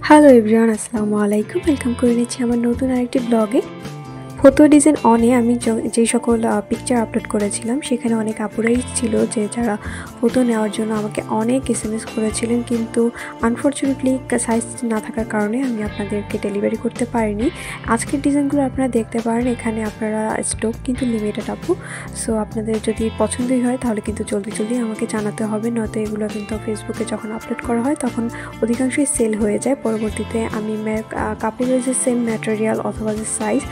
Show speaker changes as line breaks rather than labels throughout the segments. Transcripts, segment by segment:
Hello everyone, আসসালামু আলাইকুম। Welcome করে নিচ্ছি আমার নতুন আরেকটি ব্লগে। ফটো ডিজাইন অনে আমি যে সকল পিকচার আপলোড করেছিলাম সেখানে অনেক আপুরাই ছিল যে যারা ফটো নেওয়ার জন্য আমাকে অনেক এসএমএস করেছিলেন, কিন্তু আনফর্চুনেটলি সাইজ না থাকার কারণে আমি আপনাদেরকে ডেলিভারি করতে পারিনি। আজকের ডিজাইনগুলো আপনারা দেখতে পারেন, এখানে আপনারা স্টক কিন্তু লিমিটেড আপু। সো আপনাদের যদি পছন্দই হয় তাহলে কিন্তু জলদি জলদি আমাকে জানাতে হবে, নয়তো এগুলো কিন্তু ফেসবুকে যখন আপলোড করা হয় তখন অধিকাংশই সেল হয়ে যায়। পরবর্তীতে আমি কাপড়ের যে সেম ম্যাটেরিয়াল অথবা যে সাইজ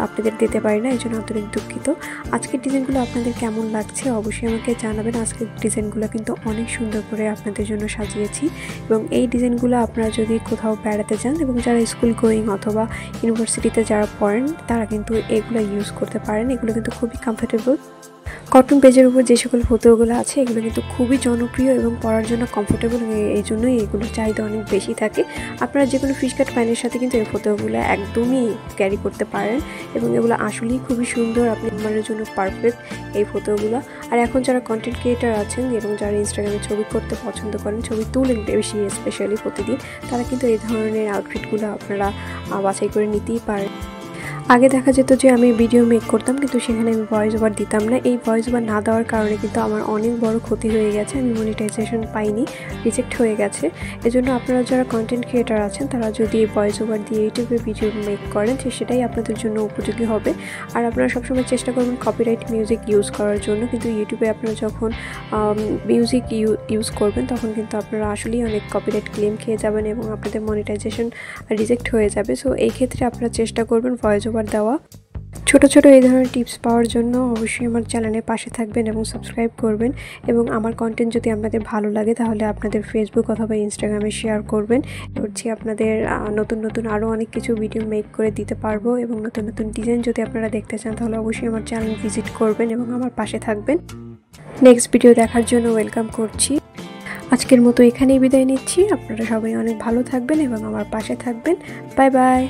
আপনাদের দিতে পারি না, এই জন্য আন্তরিক দুঃখিত। আজকের ডিজাইনগুলো আপনাদের কেমন লাগছে অবশ্যই আমাকে জানাবেন। আজকের ডিজাইনগুলো কিন্তু অনেক সুন্দর করে আপনাদের জন্য সাজিয়েছি, এবং এই ডিজাইনগুলো আপনারা যদি কোথাও বেড়াতে যান এবং যারা স্কুল গোয়িং অথবা ইউনিভার্সিটিতে যারা পড়েন তারা কিন্তু এগুলো ইউজ করতে পারেন। এগুলো কিন্তু খুবই কমফোর্টেবল। কটন পেজের উপর যে সকল ফটোগুলো আছে এগুলো কিন্তু খুবই জনপ্রিয় এবং পরার জন্য কমফোর্টেবল, এই জন্যই এগুলোর চাহিদা অনেক বেশি থাকে। আপনারা যে কোনো ফিশ কাট প্যান্টের সাথে কিন্তু এই ফটোগুলো একদমই ক্যারি করতে পারেন, এবং এগুলো আসলেই খুবই সুন্দর। আপনি আমার জন্য পারফেক্ট এই ফটোগুলো। আর এখন যারা কন্টেন্ট ক্রিয়েটার আছেন এবং যারা ইনস্টাগ্রামে ছবি করতে পছন্দ করেন, ছবি তুলেন বেশি স্পেশালি প্রতিদিন, তারা কিন্তু এই ধরনের আউটফিটগুলো আপনারা বাছাই করে নিতেই পারেন। আগে দেখা যেত যে আমি ভিডিও মেক করতাম কিন্তু সেখানে আমি ভয়েস ওভার দিতাম না। এই ভয়েস ওভার না দেওয়ার কারণে কিন্তু আমার অনেক বড় ক্ষতি হয়ে গেছে, আমি মনিটাইজেশন পাইনি, রিজেক্ট হয়ে গেছে। এজন্য আপনারা যারা কন্টেন্ট ক্রিয়েটার আছেন তারা যদি ভয়েস ওভার দিয়ে ইউটিউবে ভিডিও মেক করেন সেটাই আপনাদের জন্য উপযোগী হবে। আর আপনারা সবসময় চেষ্টা করবেন কপিরাইট মিউজিক ইউজ করার জন্য, কিন্তু ইউটিউবে আপনারা যখন মিউজিক ইউজ করবেন তখন কিন্তু আপনারা আসলেই অনেক কপিরাইট ক্লেম খেয়ে যাবেন এবং আপনাদের মনিটাইজেশন রিজেক্ট হয়ে যাবে। সো এই ক্ষেত্রে আপনারা চেষ্টা করবেন ভয়েস ওভার দেওয়া। ছোট ছোট এই ধরনের টিপস পাওয়ার জন্য অবশ্যই আমার চ্যানেলের পাশে থাকবেন এবং সাবস্ক্রাইব করবেন, এবং আমার কন্টেন্ট যদি আপনাদের ভালো লাগে তাহলে আপনাদের ফেসবুক অথবা ইনস্টাগ্রামে শেয়ার করবেন। করছি আপনাদের নতুন নতুন আরও অনেক কিছু ভিডিও মেক করে দিতে পারবো, এবং নতুন নতুন ডিজাইন যদি আপনারা দেখতে চান তাহলে অবশ্যই আমার চ্যানেল ভিজিট করবেন এবং আমার পাশে থাকবেন। নেক্সট ভিডিও দেখার জন্য ওয়েলকাম করছি। আজকের মতো এখানেই বিদায় নিচ্ছি। আপনারা সবাই অনেক ভালো থাকবেন এবং আমার পাশে থাকবেন। Bye bye.